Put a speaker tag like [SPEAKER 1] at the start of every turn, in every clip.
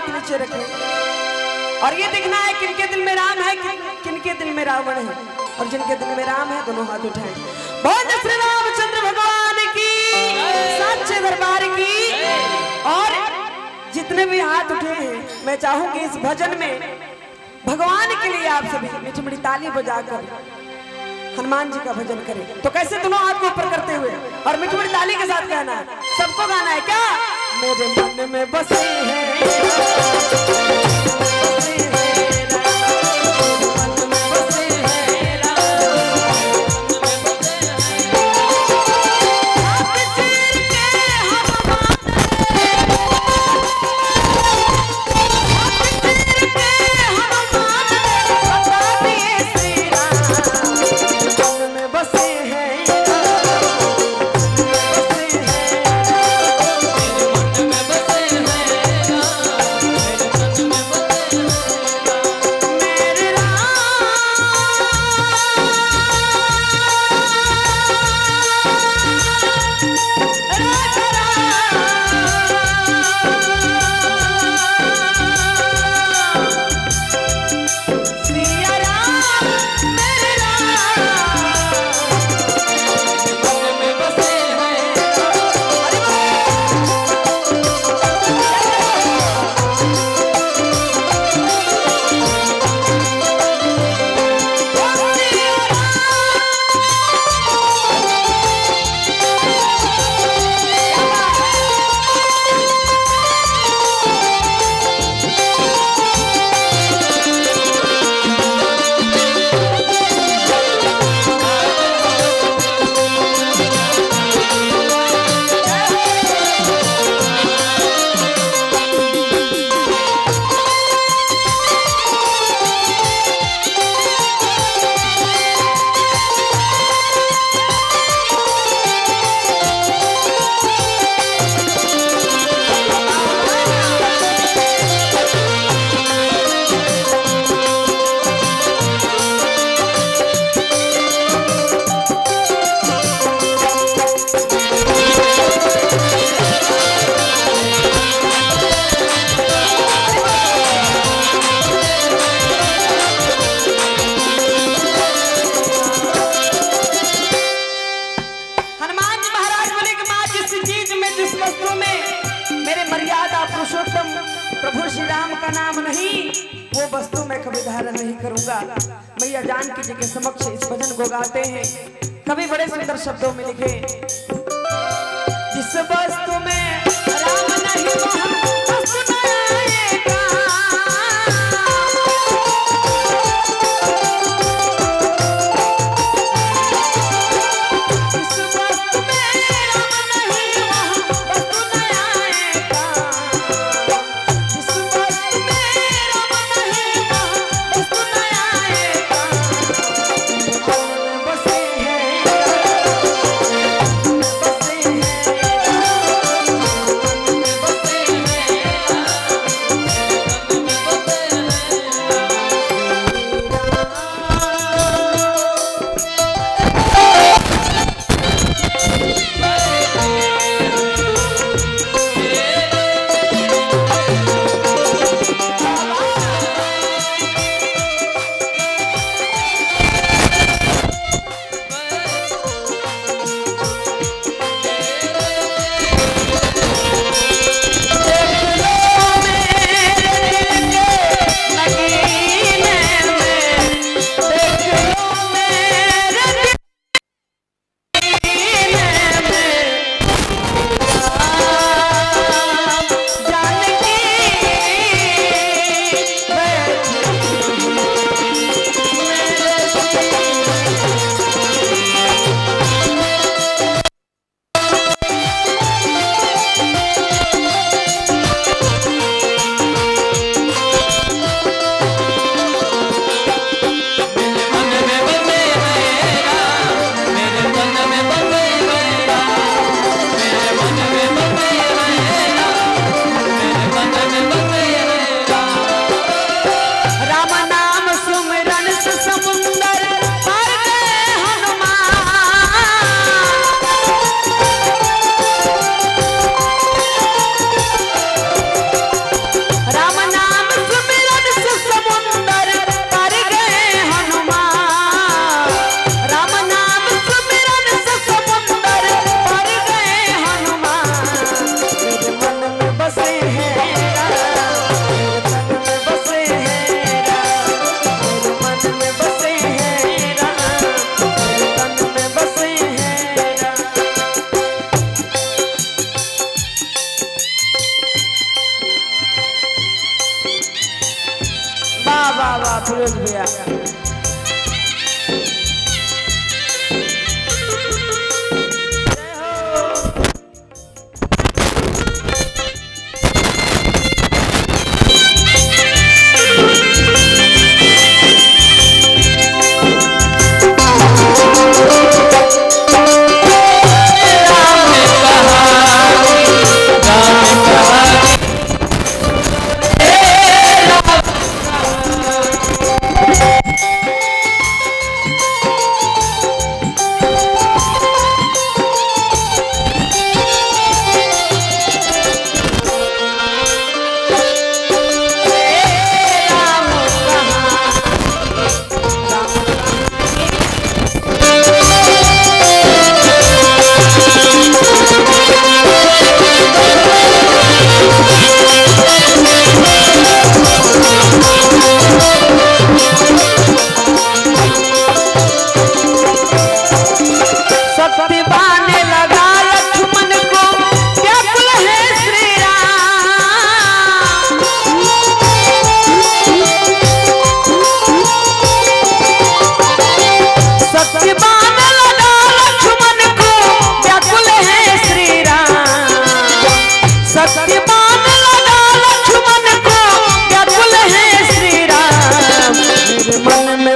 [SPEAKER 1] हाथ नीचे रखें और ये देखना है किनके दिल में राम है, किनके दिल में रावण है। और जिनके दिल में राम है दोनों हाथ उठाएं। बोल श्री रामचंद्र भगवान की, सच्चे दरबार की। और जितने भी हाथ उठे हैं मैं चाहूंगी इस भजन में भगवान के लिए आप सभी मीठी मीठी ताली बजाकर हनुमान जी का भजन करें। तो कैसे दोनों हाथ को ऊपर करते हुए और मीठी मीठी ताली के साथ कहना है, सबको गाना है क्या? मेरे मन में बसे हैं प्रभु श्री राम का नाम नहीं, वो वस्तु मैं कभी धारण नहीं करूंगा। मैया जानकी जी के समक्ष इस भजन को गाते हैं। कभी बड़े सुंदर शब्दों में लिखे, जिस वस्तु में राम नहीं वहाँ वस्तु न आएगा। वाह वाह फिरोज भैया।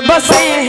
[SPEAKER 1] बसे